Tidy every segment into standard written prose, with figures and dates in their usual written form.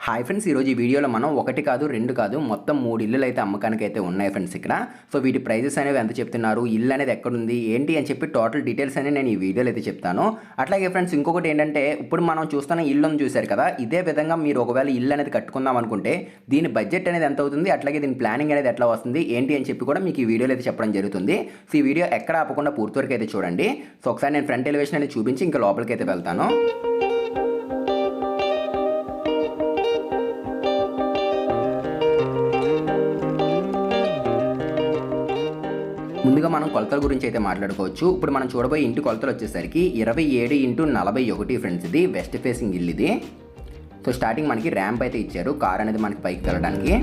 Hi friends, ఈరోజు ఈ వీడియోలో మనం ఒకటి కాదు రెండు కాదు మొత్తం 3 ఇల్లులు అయితే అమ్మకానికి అయితే ఉన్నాయి ఫ్రెండ్స్ ఇక్కడ. సో వీటి ప్రైజెస్ అనేవి ఎంత చెప్తున్నారు, ఇల్లు అనేది ఎక్కడుంది ఏంటి అని చెప్పి టోటల్ డీటెయిల్స్ అనేవి నేను ఈ వీడియోలో అయితే చెప్తాను. అట్లాగే ఫ్రెండ్స్ ఇంకొకటి ఏంటంటే, ఇప్పుడు మనం చూస్తున్న ఇల్లును చూశారు కదా, ఇదే విధంగా మీరు ఒకవేళ ఇల్లు అనేది కట్టుకుందాం అనుకుంటే దీని బడ్జెట్ అనేది ఎంత అవుతుంది, అట్లాగే దీని ప్లానింగ్ అనేది ఎట్లా వస్తుంది ఏంటి అని చెప్పి కూడా మీకు ఈ వీడియోలో అయితే చెప్పడం జరుగుతుంది. సో ఈ వీడియో ఎక్కడ ఆపకుండా పూర్తి వరకు అయితే చూడండి. సో ఒకసారి నేను ఫ్రంట్ ఎలివేషన్ అనేది చూపించి ఇంకా లోపలికి అయితే వెళ్తాను. ముందుగా మనం కొలతల గురించి అయితే మాట్లాడుకోవచ్చు. ఇప్పుడు మనం చూడబోయే ఇంటి కొలతలు వచ్చేసరికి 27x41 ఫ్రెండ్స్. ఇది వెస్ట్ ఫేసింగ్ ఇల్లు ఇది. సో స్టార్టింగ్ మనకి ర్యాంప్ అయితే ఇచ్చారు, కార్ అనేది మనకి పైకి వెళ్ళడానికి.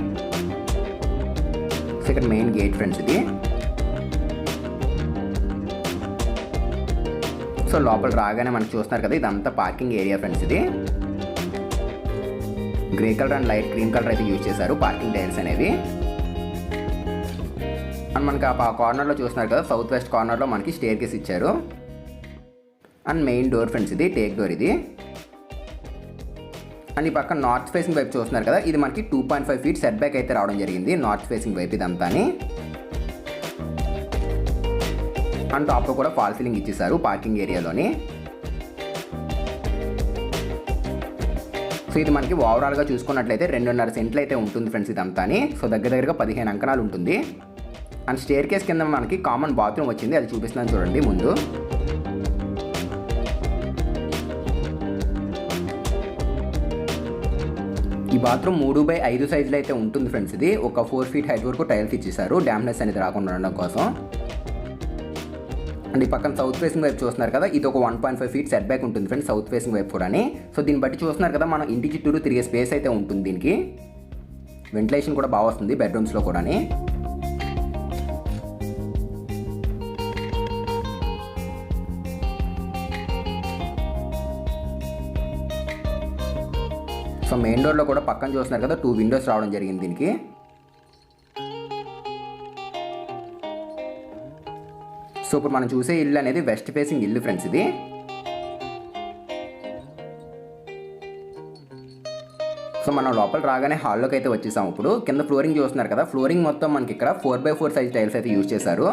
సో ఇక్కడ మెయిన్ గేట్ ఫ్రెండ్స్ ఇది. సో లోపల రాగానే మనకి చూస్తున్నారు కదా, ఇదంతా పార్కింగ్ ఏరియా ఫ్రెండ్స్. ఇది grey colour and light cream colour అయితే యూజ్ చేశారు పార్కింగ్ టైల్స్ అనేవి. అండ్ మనకి ఆ కార్నర్లో చూస్తున్నారు కదా, సౌత్ వెస్ట్ కార్నర్లో మనకి స్టేర్ కేస్ ఇచ్చారు. అండ్ మెయిన్ డోర్ ఫ్రెండ్స్, ఇది టేక్ డోర్ ఇది. అండ్ ఈ పక్క నార్త్ ఫేసింగ్ వైపు చూస్తున్నారు కదా, ఇది మనకి 2.5 feet సెట్ బ్యాక్ అయితే రావడం జరిగింది నార్త్ ఫేసింగ్ వైపు ఇదంతా. అండ్ టాప్లో కూడా ఫాల్ సీలింగ్ ఇచ్చేసారు పార్కింగ్ ఏరియాలోని. సో ఇది మనకి ఓవరాల్గా చూసుకున్నట్లయితే 2.5 సెంట్లు అయితే ఉంటుంది ఫ్రెండ్స్ ఇదంతా. సో దగ్గరగా 15 అంకణాలు ఉంటుంది. అండ్ స్టేర్ కేస్ కింద మనకి కామన్ బాత్రూమ్ వచ్చింది, అది చూపిస్తున్నాను చూడండి ముందు. ఈ బాత్రూమ్ 3x5 సైజులో అయితే ఉంటుంది ఫ్రెండ్స్. ఇది ఒక 4 feet హైట్ వరకు టైల్స్ ఇచ్చేసారు, డ్యామ్నెస్ అనేది రాకుండా ఉండడం కోసం. అండ్ ఈ పక్కన సౌత్ ఫేసింగ్ వైపు చూస్తున్నారు కదా, ఇది ఒక 1.5 feet సెట్ బ్యాక్ ఉంటుంది ఫ్రెండ్స్ సౌత్ ఫేసింగ్ వైపు కూడా. సో దీన్ని బట్టి చూస్తున్నారు కదా, మనం ఇంటి చుట్టూరు తిరిగే స్పేస్ అయితే ఉంటుంది దీనికి. వెంటిలేషన్ కూడా బాగా వస్తుంది బెడ్రూమ్స్లో కూడా. సో మెయిన్ డోర్లో కూడా పక్కన చూస్తున్నారు కదా, 2 windows రావడం జరిగింది దీనికి. సో ఇప్పుడు మనం చూసే ఇల్లు అనేది వెస్ట్ ఫేసింగ్ ఇల్లు ఫ్రెండ్స్ ఇది. సో మనం లోపల రాగానే హాల్లోకి అయితే వచ్చేసాం. ఇప్పుడు కింద ఫ్లోరింగ్ చూస్తున్నారు కదా, ఫ్లోరింగ్ మొత్తం మనకి ఇక్కడ 4x4 సైజ్ టైల్స్ అయితే యూజ్ చేశారు.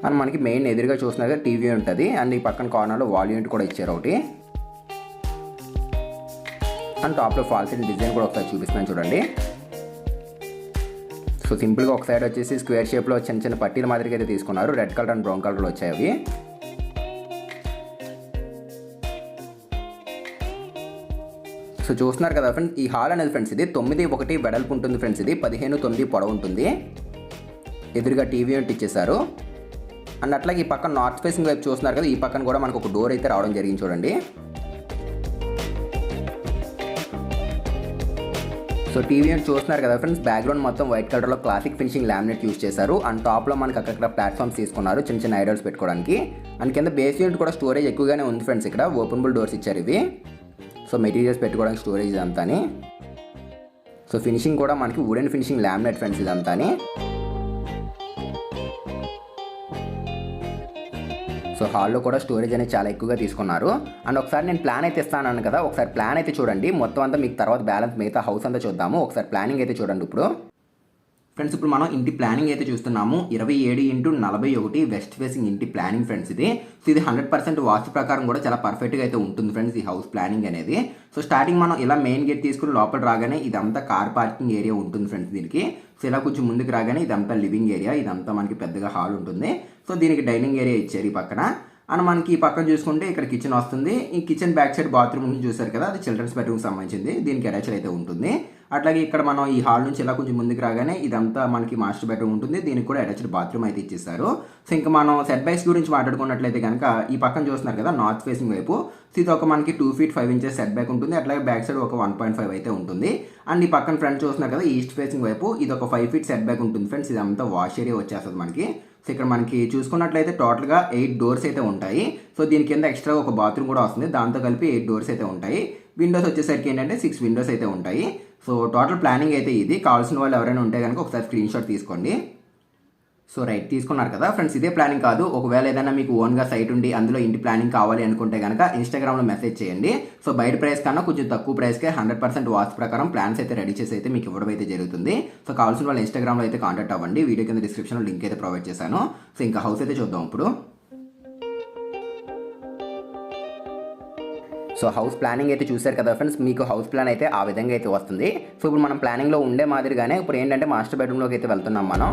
అండ్ మనకి మెయిన్ ఎదురుగా చూస్తున్నారు కదా టీవీ ఉంటుంది. అండ్ ఈ పక్కన కార్నర్లో వాల్ యూనిట్ కూడా ఇచ్చారు ఒకటి. అండ్ టాప్లో ఫాల్ సీలింగ్ డిజైన్ కూడా ఒకసారి చూపిస్తున్నాను చూడండి. సో సింపుల్గా ఒక సైడ్ వచ్చేసి స్క్వేర్ షేప్లో చిన్న చిన్న పట్టీల మాదిరిగా అయితే తీసుకున్నారు. రెడ్ కలర్ అండ్ బ్రౌన్ కలర్లో వచ్చాయి అవి. సో చూస్తున్నారు కదా ఫ్రెండ్స్, ఈ హాల్ అనేది ఫ్రెండ్స్ ఇది 9x1 వెడల్పు ఉంటుంది ఫ్రెండ్స్. ఇది 15x9 పొడవు ఉంటుంది. ఎదురుగా టీవీ యూనిట్ ఇచ్చేసారు. అండ్ అట్లాగే ఈ పక్కన నార్త్ ఫేసింగ్ వైపు చూస్తున్నారు కదా, ఈ పక్కన కూడా మనకు ఒక డోర్ అయితే రావడం జరిగింది చూడండి. సో టీవీ యూనిట్ చూస్తున్నారు కదా ఫ్రెండ్స్, బ్యాక్గ్రౌండ్ మొత్తం వైట్ కలర్లో క్లాసిక్ ఫినిషింగ్ లామినేట్ యూజ్ చేశారు. అండ్ టాప్లో మనకి అక్కడ ప్లాట్ఫామ్స్ తీసుకున్నారు చిన్న చిన్న ఐడల్స్ పెట్టుకోవడానికి. అండ్ కింద బేస్ యూనిట్ కూడా స్టోరేజ్ ఎక్కువగానే ఉంది ఫ్రెండ్స్. ఇక్కడ ఓపెనబుల్ డోర్స్ ఇచ్చారు ఇవి. సో మెటీరియల్స్ పెట్టుకోవడానికి స్టోరేజ్ ఇదంతా. సో ఫినిషింగ్ కూడా మనకి వుడెన్ ఫినిషింగ్ లామినేట్ ఫ్రెండ్స్ ఇదంతా. సో హాల్లో కూడా స్టోరేజ్ అనేది చాలా ఎక్కువగా తీసుకున్నారు. అండ్ ఒకసారి నేను ప్లాన్ అయితే ఇస్తాను కదా, ఒకసారి ప్లాన్ అయితే చూడండి. మొత్తం అంతా మీకు తర్వాత బ్యాలెన్స్ మిగతా హౌస్ అంతా చూద్దాము. ఒకసారి ప్లానింగ్ అయితే చూడండి ఇప్పుడు ఫ్రెండ్స్. ఇప్పుడు మనం ఇంటి ప్లానింగ్ అయితే చూస్తున్నాము. 27x41 వెస్ట్ ఫేసింగ్ ఇంటి ప్లానింగ్ ఫ్రెండ్స్ ఇది. సో ఇది 100% వాస్తు ప్రకారం కూడా చాలా పర్ఫెక్ట్గా అయితే ఉంటుంది ఫ్రెండ్స్ ఈ హౌస్ ప్లానింగ్ అనేది. సో స్టార్టింగ్ మనం ఇలా మెయిన్ గేట్ తీసుకుని లోపల రాగానే ఇదంతా కార్ పార్కింగ్ ఏరియా ఉంటుంది ఫ్రెండ్స్ దీనికి. సో ఇలా కొంచెం ముందుకు రాగానే ఇదంతా లివింగ్ ఏరియా, ఇదంతా మనకి పెద్దగా హాల్ ఉంటుంది. సో దీనికి డైనింగ్ ఏరియా ఇచ్చారు ఈ పక్కన. అండ్ మనకి ఈ పక్కన చూసుకుంటే ఇక్కడ కిచెన్ వస్తుంది. ఈ కిచెన్ బ్యాక్ సైడ్ బాత్రూమ్ చూసారు కదా, అది చిల్డ్రన్స్ బెడ్రూమ్ సంబంధించింది, దీనికి అటాచ్డ్ అయితే ఉంటుంది. అట్లాగే ఇక్కడ మనం ఈ హాల్ నుంచి ఇలా కొంచెం ముందుకు రాగానే ఇదంతా మనకి మాస్టర్ బెడ్రూమ్ ఉంటుంది, దీనికి కూడా అటాచ్డ్ బాత్రూమ్ అయితే ఇచ్చేసారు. సో ఇంకా మనం సెట్ బ్యాక్స్ గురించి మాట్లాడుకున్నట్లయితే కనుక ఈ పక్కన చూస్తున్నారు కదా నార్త్ ఫేసింగ్ వైపు, సో ఇది ఒక మనకి 2 feet 5 inches సెట్ బ్యాక్ ఉంటుంది. అట్లాగే బ్యాక్ సైడ్ ఒక 1.5 అయితే ఉంటుంది. అండ్ ఈ పక్కన ఫ్రంట్ చూస్తున్నారు కదా ఈస్ట్ ఫేసింగ్ వైపు, ఇది ఒక 5 feet సెట్ బ్యాక్ ఉంటుంది ఫ్రెండ్స్. ఇదంతా వాష్ ఏరియా వచ్చేస్తుంది మనకి. సో ఇక్కడ మనకి చూసుకున్నట్లయితే టోటల్గా 8 doors అయితే ఉంటాయి. సో దీని కింద ఎక్స్ట్రా ఒక బాత్రూమ్ కూడా వస్తుంది, దాంతో కలిపి 8 doors అయితే ఉంటాయి. విండోస్ వచ్చేసరికి ఏంటంటే 6 windows అయితే ఉంటాయి. సో టోటల్ ప్లానింగ్ అయితే ఇది. కావాల్సిన వాళ్ళు ఎవరైనా ఉంటే కనుక ఒకసారి స్క్రీన్ షాట్ తీసుకోండి. సో రైట్, తీసుకున్నారు కదా ఫ్రెండ్స్. ఇదే ప్లానింగ్ కాదు, ఒకవేళ ఏదైనా మీకు ఓన్గా సైట్ ఉండి అందులో ఇంటి ప్లానింగ్ కావాలి అనుకుంటే కనుక ఇన్స్టాగ్రామ్లో మెసేజ్ చేయండి. సో బయట ప్రైస్ కన్నా కొంచెం తక్కువ ప్రైస్కే 100% వాస్తు ప్రకారం ప్లాన్స్ అయితే రెడీ చేసి అయితే మీకు ఇవ్వడం అయితే జరుగుతుంది. సో కావాల్సిన వాళ్ళు ఇన్స్టాగ్రామ్లో అయితే కాంటాక్ట్ అవ్వండి. వీడియో కింద డిస్క్రిప్షన్లో లింక్ అయితే ప్రొవైడ్ చేశాను. సో ఇంకా హౌస్ అయితే చూద్దాం ఇప్పుడు. సో హౌస్ ప్లానింగ్ అయితే చూశారు కదా ఫ్రెండ్స్. మీకు హౌస్ ప్లాన్ అయితే ఆ విధంగా అయితే వస్తుంది. సో ఇప్పుడు మనం ప్లానింగ్లో ఉండే మాదిరిగానే ఇప్పుడు ఏంటంటే మాస్టర్ బెడ్రూమ్లోకి అయితే వెళ్తున్నాం మనం.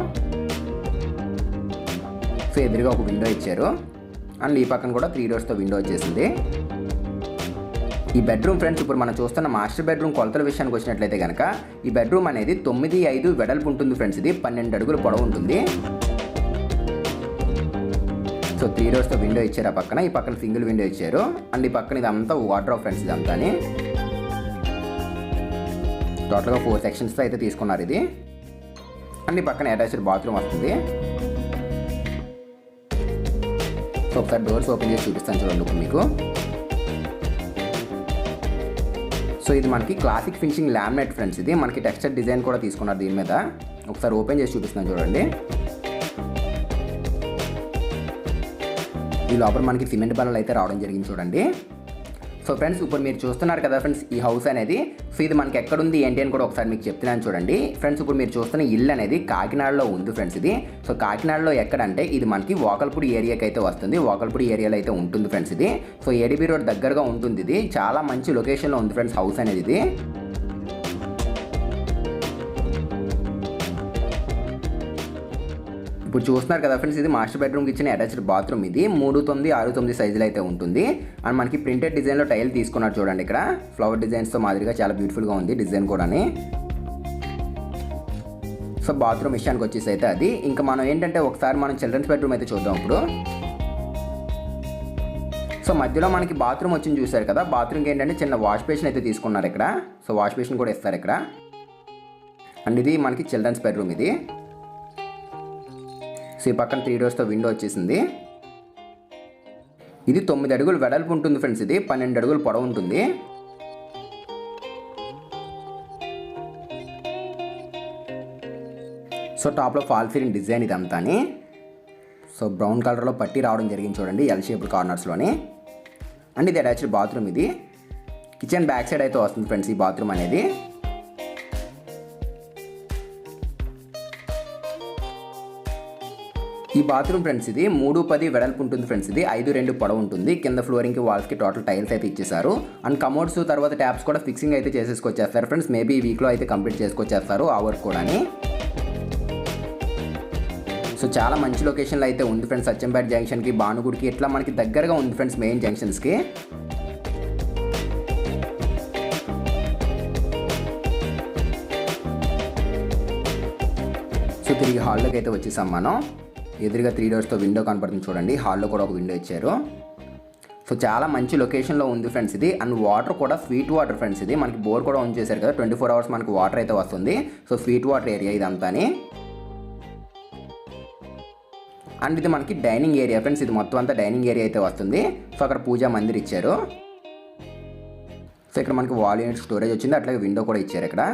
సో ఎదురుగా ఒక విండో ఇచ్చారు అండ్ ఈ పక్కన కూడా 3 doors విండో వచ్చేసింది. ఈ బెడ్రూమ్ ఫ్రెండ్స్, ఇప్పుడు మనం చూస్తున్న మాస్టర్ బెడ్రూమ్ కొలతల విషయానికి వచ్చినట్లయితే కనుక ఈ బెడ్రూమ్ అనేది 9'5" వెడల్పు ఉంటుంది ఫ్రెండ్స్. ఇది 12 అడుగులు పొడవు ఉంటుంది. సో 3 doors విండో ఇచ్చారు ఆ పక్కన. ఈ పక్కన సింగిల్ విండో ఇచ్చారు అండ్ ఈ పక్కన ఇదంతా వార్డ్రోబ్ ఫ్రెండ్స్. ఇదంతా టోటల్గా 4 sections అయితే తీసుకున్నారు ఇది. అండ్ ఈ పక్కన అటాచ్డ్ బాత్రూమ్ వస్తుంది. సో ఒకసారి డోర్స్ ఓపెన్ చేసి చూపిస్తాను చూడండి ఇప్పుడు మీకు. సో ఇది మనకి క్లాసిక్ ఫినిషింగ్ లామినేట్ ఫ్రెండ్స్. ఇది మనకి టెక్స్చర్ డిజైన్ కూడా తీసుకున్నారు దీని మీద. ఒకసారి ఓపెన్ చేసి చూపిస్తున్నాను చూడండి. ఈ లోపల మనకి సిమెంట్ బల్లలు అయితే రావడం జరిగింది చూడండి. సో ఫ్రెండ్స్, ఇప్పుడు మీరు చూస్తున్నారు కదా ఫ్రెండ్స్ ఈ హౌస్ అనేది. సో ఇది మనకి ఎక్కడుంది ఏంటి అని కూడా ఒకసారి మీకు చెప్తున్నాను చూడండి. ఫ్రెండ్స్, ఇప్పుడు మీరు చూస్తున్న ఇల్లు అనేది కాకినాడలో ఉంది ఫ్రెండ్స్ ఇది. సో కాకినాడలో ఎక్కడంటే ఇది మనకి వాకల్పూడి ఏరియాకి అయితే వస్తుంది. వాకల్పూడి ఏరియాలో అయితే ఉంటుంది ఫ్రెండ్స్ ఇది. సో ఏడీబీ రోడ్ దగ్గరగా ఉంటుంది. ఇది చాలా మంచి లొకేషన్లో ఉంది ఫ్రెండ్స్ హౌస్ అనేది ఇది. ఇప్పుడు చూస్తున్నారు కదా ఫ్రెండ్స్, ఇది మాస్టర్ బెడ్రూమ్కి ఇచ్చిన అటాచ్డ్ బాత్రూమ్. ఇది 3'9", 6'9" సైజులో అయితే ఉంటుంది. అండ్ మనకి ప్రింటెడ్ డిజైన్లో టైల్ తీసుకున్నారు చూడండి. ఇక్కడ ఫ్లవర్ డిజైన్స్తో మాదిరిగా చాలా బ్యూటిఫుల్గా ఉంది డిజైన్ కూడా. సో బాత్రూమ్ విషయానికి వచ్చేసి అయితే అది. ఇంకా మనం ఏంటంటే ఒకసారి మనం చిల్డ్రన్స్ బెడ్రూమ్ అయితే చూద్దాం ఇప్పుడు. సో మధ్యలో మనకి బాత్రూమ్ వచ్చింది చూసారు కదా. బాత్రూమ్కి ఏంటంటే చిన్న వాష్ బేసిన్ అయితే తీసుకున్నారు ఇక్కడ. సో వాష్ బేసిన్ కూడా ఇస్తారు ఇక్కడ. అండ్ ఇది మనకి చిల్డ్రన్స్ బెడ్రూమ్ ఇది. సో ఈ పక్కన 3 doors విండో వచ్చేసింది. ఇది 9 అడుగులు వెడల్పు ఉంటుంది ఫ్రెండ్స్. ఇది 12 అడుగులు పొడవు ఉంటుంది. సో టాప్లో ఫాల్ సీలింగ్ డిజైన్ ఇదంతా. సో బ్రౌన్ కలర్లో పట్టి రావడం జరిగింది చూడండి ఎల్ షేప్ కార్నర్స్లోని. అండ్ ఇది అటాచ్డ్ బాత్రూమ్. ఇది కిచెన్ బ్యాక్ సైడ్ అయితే వస్తుంది ఫ్రెండ్స్ ఈ బాత్రూమ్ అనేది. ఈ బాత్రూమ్ ఫ్రెండ్స్ ఇది 3'10" వెడల్పు ఉంటుంది ఫ్రెండ్స్. ఇది 5'2" పొడవు ఉంటుంది. కింద ఫ్లోరింగ్కి వాల్స్కి టోటల్ టైల్స్ అయితే ఇచ్చేసారు. అండ్ కమోడ్స్ తర్వాత ట్యాప్స్ కూడా ఫిక్సింగ్ అయితే చేసేసుకొచ్చేస్తారు ఫ్రెండ్స్. మేబీ ఈ వీక్లో అయితే కంప్లీట్ చేసుకొచ్చేస్తారు ఆ వర్క్ కూడా. సో చాలా మంచి లొకేషన్లో అయితే ఉంది ఫ్రెండ్స్. సత్యంపేట జంక్షన్కి, భానుగుడికి ఇట్లా మనకి దగ్గరగా ఉంది ఫ్రెండ్స్ మెయిన్ జంక్షన్స్కి. సో తిరిగి హాల్లోకి అయితే వచ్చేసాం మనం. ఎదురుగా 3 doors విండో కనపడుతుంది చూడండి. హాల్లో కూడా ఒక విండో ఇచ్చారు. సో చాలా మంచి లొకేషన్లో ఉంది ఫ్రెండ్స్ ఇది. అండ్ వాటర్ కూడా స్వీట్ వాటర్ ఫ్రెండ్స్. ఇది మనకి బోర్ కూడా ఆన్ చేశారు కదా. 24 hours మనకి వాటర్ అయితే వస్తుంది. సో స్వీట్ వాటర్ ఏరియా ఇదంతా. అండ్ ఇది మనకి డైనింగ్ ఏరియా ఫ్రెండ్స్. ఇది మొత్తం అంతా డైనింగ్ ఏరియా అయితే వస్తుంది. సో అక్కడ పూజా మందిర్ ఇచ్చారు. సో ఇక్కడ మనకి వాల్ యూనిట్ స్టోరేజ్ వచ్చింది. అట్లాగే విండో కూడా ఇచ్చారు ఇక్కడ.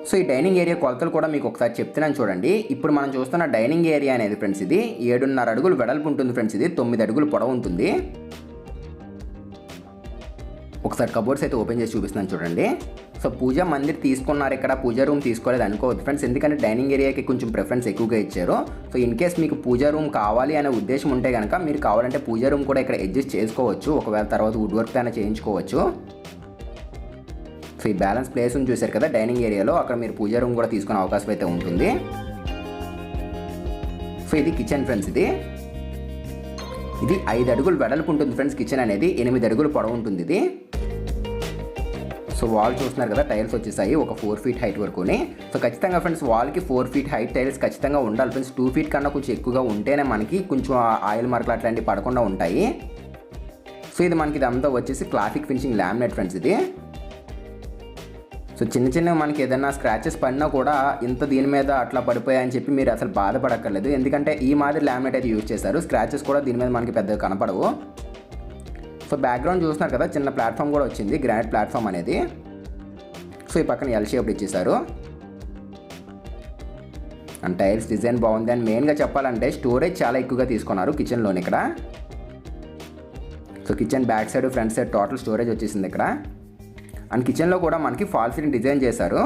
సో ఈ డైనింగ్ ఏరియా కొలతలు కూడా మీకు ఒకసారి చెప్తున్నాను చూడండి. ఇప్పుడు మనం చూస్తున్న డైనింగ్ ఏరియా అనేది ఫ్రెండ్స్ ఇది 7.5 అడుగులు వెడల్పు ఉంటుంది ఫ్రెండ్స్. ఇది 9 అడుగులు పొడవు ఉంటుంది. ఒకసారి కబోర్డ్స్ అయితే ఓపెన్ చేసి చూపిస్తున్నాను చూడండి. సో పూజా మందిర్ తీసుకున్నారు ఇక్కడ, పూజా రూమ్ తీసుకోలేదు అనుకోవద్దు ఫ్రెండ్స్. ఎందుకంటే డైనింగ్ ఏరియాకి కొంచెం ప్రిఫరెన్స్ ఎక్కువగా ఇచ్చారు. సో ఇన్ కేస్ మీకు పూజా రూమ్ కావాలి అనే ఉద్దేశం ఉంటే కనుక మీరు కావాలంటే పూజా రూమ్ కూడా ఇక్కడ అడ్జస్ట్ చేసుకోవచ్చు. ఒకవేళ తర్వాత వుడ్ వర్క్ అయినా చేయించుకోవచ్చు. సో ఈ బ్యాలెన్స్ ప్లేస్ ఉంది చూసారు కదా డైనింగ్ ఏరియాలో, అక్కడ మీరు పూజా రూమ్ కూడా తీసుకునే అవకాశం అయితే ఉంటుంది. సో ఇది కిచెన్ ఫ్రెండ్స్. ఇది 5 అడుగులు వెడల్పు ఉంటుంది ఫ్రెండ్స్. కిచెన్ అనేది 8 అడుగులు పొడవు ఉంటుంది ఇది. సో వాల్ చూస్తున్నారు కదా, టైల్స్ వచ్చేసాయి ఒక 4 feet హైట్ వరకుని. సో ఖచ్చితంగా ఫ్రెండ్స్ వాల్కి 4 feet హైట్ టైల్స్ ఖచ్చితంగా ఉండాలి ఫ్రెండ్స్. 2 feet కన్నా కొంచెం ఎక్కువగా ఉంటేనే మనకి కొంచెం ఆయిల్ మార్కులు అట్లాంటివి పడకుండా ఉంటాయి. సో ఇది మనకి ఇదంతా వచ్చేసి క్లాసిక్ ఫినిషింగ్ లామినేట్ ఫ్రెండ్స్ ఇది. సో చిన్న మనకి ఏదైనా స్క్రాచెస్ పడినా కూడా ఇంత దీని మీద అట్లా పడిపోయాయని చెప్పి మీరు అసలు బాధపడక్కర్లేదు. ఎందుకంటే ఈ మాదిరి లామినేట్ అయితే యూజ్ చేశారు. స్క్రాచెస్ కూడా దీని మీద మనకి పెద్దగా కనపడవు. సో బ్యాక్గ్రౌండ్ చూస్తున్నారు కదా, చిన్న ప్లాట్ఫామ్ కూడా వచ్చింది, గ్రానైట్ ప్లాట్ఫామ్ అనేది. సో ఈ పక్కన ఎల్ షేప్ ఇచ్చేసారు. అండ్ టైల్స్ డిజైన్ బాగుంది. అండ్ మెయిన్గా చెప్పాలంటే స్టోరేజ్ చాలా ఎక్కువగా తీసుకున్నారు కిచెన్లోని ఇక్కడ. So kitchen back side front side total storage వచ్చేసింది ఇక్కడ. అండ్ కిచెన్లో కూడా మనకి ఫాల్ సీలింగ్ డిజైన్ చేశారు.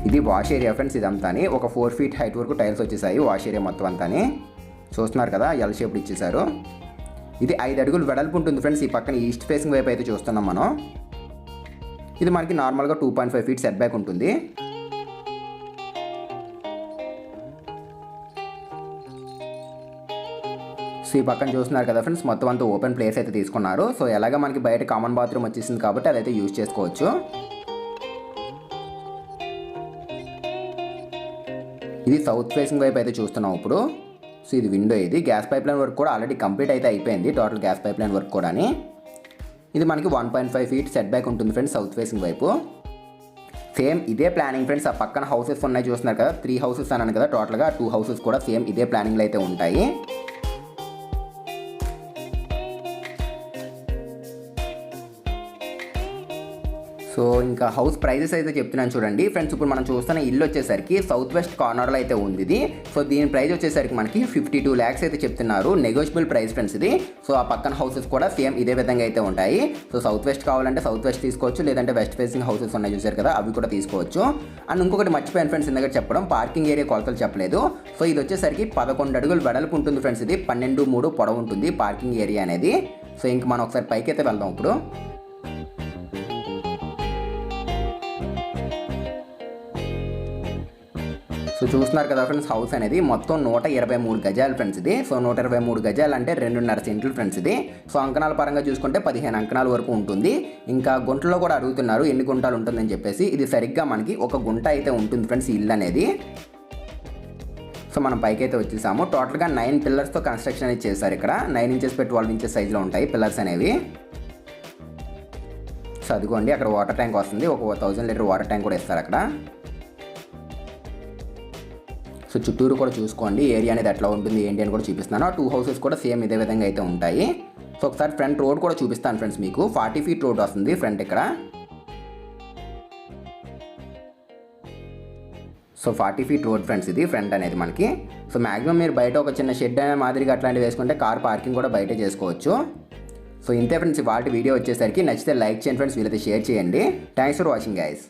ఇది వాష్ ఏరియా ఫ్రెండ్స్. ఇదంతా ఒక 4 feet హైట్ వరకు టైల్స్ వచ్చేసాయి వాష్ ఏరియా మొత్తం అంతా. చూస్తున్నారు కదా ఎల్ షేప్ ఇచ్చేసారు. ఇది 5 అడుగులు వెడల్పు ఉంటుంది ఫ్రెండ్స్. ఈ పక్కన ఈస్ట్ ఫేసింగ్ వైపు అయితే చూస్తున్నాం మనం. ఇది మనకి నార్మల్గా 2.5 feet సెట్ బ్యాక్ ఉంటుంది. సో ఈ పక్కన చూస్తున్నారు కదా ఫ్రెండ్స్, మొత్తం అంతా ఓపెన్ ప్లేస్ అయితే తీసుకున్నారు. సో ఎలాగ మనకి బయట కామన్ బాత్రూమ్ వచ్చేసింది కాబట్టి అదైతే యూజ్ చేసుకోవచ్చు. ఇది సౌత్ ఫేసింగ్ వైపు అయితే చూస్తున్నాం ఇప్పుడు. సో ఇది విండో. ఇది గ్యాస్ పైప్ లైన్ వర్క్ కూడా ఆల్రెడీ కంప్లీట్ అయితే అయిపోయింది, total gas pipe line work కూడా. ఇది మనకి 1.5 feet సెట్ బ్యాక్ ఉంటుంది ఫ్రెండ్స్ సౌత్ ఫేసింగ్ వైపు. సేమ్ ఇదే ప్లానింగ్ ఫ్రెండ్స్. ఆ పక్కన హౌసెస్ ఉన్నాయి చూస్తున్నారు కదా, 3 houses అన్నాను కదా టోటల్గా. 2 houses కూడా సేమ్ ఇదే ప్లానింగ్లో అయితే ఉంటాయి. సో ఇంకా హౌస్ ప్రైజెస్ అయితే చెప్తున్నాను చూడండి ఫ్రెండ్స్. ఇప్పుడు మనం చూస్తున్న ఇల్లు వచ్చేసరికి సౌత్ వెస్ట్ కార్నర్లో అయితే ఉంది ఇది. సో దీని ప్రైస్ వచ్చేసరికి మనకి 52 lakhs అయితే చెప్తున్నారు. నెగోషియబుల్ ప్రైస్ ఫ్రెండ్స్ ఇది. సో ఆ పక్కన హౌసెస్ కూడా సేమ్ ఇదే విధంగా అయితే ఉంటాయి. సో సౌత్ వెస్ట్ కావాలంటే సౌత్ వెస్ట్ తీసుకోవచ్చు, లేదంటే వెస్ట్ ఫేసింగ్ హౌసెస్ ఉన్నాయి చూసారు కదా అవి కూడా తీసుకోవచ్చు. అండ్ ఇంకొకటి మర్చిపోయాను ఫ్రెండ్స్ ఇందాక చెప్పడం, పార్కింగ్ ఏరియా కొలతలు చెప్పలేదు. సో ఇది వచ్చేసరికి 11 అడుగులు వెడల్పు ఉంటుంది ఫ్రెండ్స్. ఇది 12.3 పొడవు ఉంటుంది పార్కింగ్ ఏరియా అనేది. సో ఇంక మనం ఒకసారి పైకి అయితే వెళ్దాం ఇప్పుడు. సో చూస్తున్నారు కదా ఫ్రెండ్స్, హౌస్ అనేది మొత్తం 123 గజాలు ఫ్రెండ్స్ ఇది. సో 123 గజాలు అంటే 2.5 సెంట్లు ఫ్రెండ్స్ ఇది. సో అంకణాల పరంగా చూసుకుంటే 15 అంకణాల వరకు ఉంటుంది. ఇంకా గుంటలో కూడా అడుగుతున్నారు ఎన్ని గుంటలు ఉంటుందని చెప్పేసి. ఇది సరిగ్గా మనకి 1 గుంట అయితే ఉంటుంది ఫ్రెండ్స్ ఇల్లు అనేది. సో మనం పైకి అయితే వచ్చేసాము. టోటల్గా 9 పిల్లర్స్తో కన్స్ట్రక్షన్ అనేది చేశారు ఇక్కడ. 9 inches పెట్టి 12 inches సైజులో ఉంటాయి పిల్లర్స్ అనేవి. సో అదిగోండి అక్కడ వాటర్ ట్యాంక్ వస్తుంది, ఒక 1000 లీటర్ వాటర్ ట్యాంక్ కూడా ఇస్తారు అక్కడ. సో చుట్టూరు కూడా చూసుకోండి ఏరియా అనేది ఎట్లా ఉంటుంది ఏంటి అని కూడా చూపిస్తున్నాను. ఆ 2 houses కూడా సేమ్ ఇదే విధంగా అయితే ఉంటాయి. సో ఒకసారి ఫ్రంట్ రోడ్ కూడా చూపిస్తాను ఫ్రెండ్స్ మీకు. 40 feet రోడ్ వస్తుంది ఫ్రంట్ ఇక్కడ. సో 40 feet రోడ్ ఫ్రెండ్స్ ఇది ఫ్రంట్ అనేది మనకి. సో మ్యాక్సిమం మీరు బయట ఒక చిన్న షెడ్ అనే మాదిరిగా అట్లాంటివి వేసుకుంటే కార్ పార్కింగ్ కూడా బయటే చేసుకోవచ్చు. సో ఇంతే ఫ్రెండ్స్ వాటి వీడియో వచ్చేసరికి. నచ్చితే లైక్ చేయండి ఫ్రెండ్స్, వీలైతే షేర్ చేయండి. Thanks for watching guys.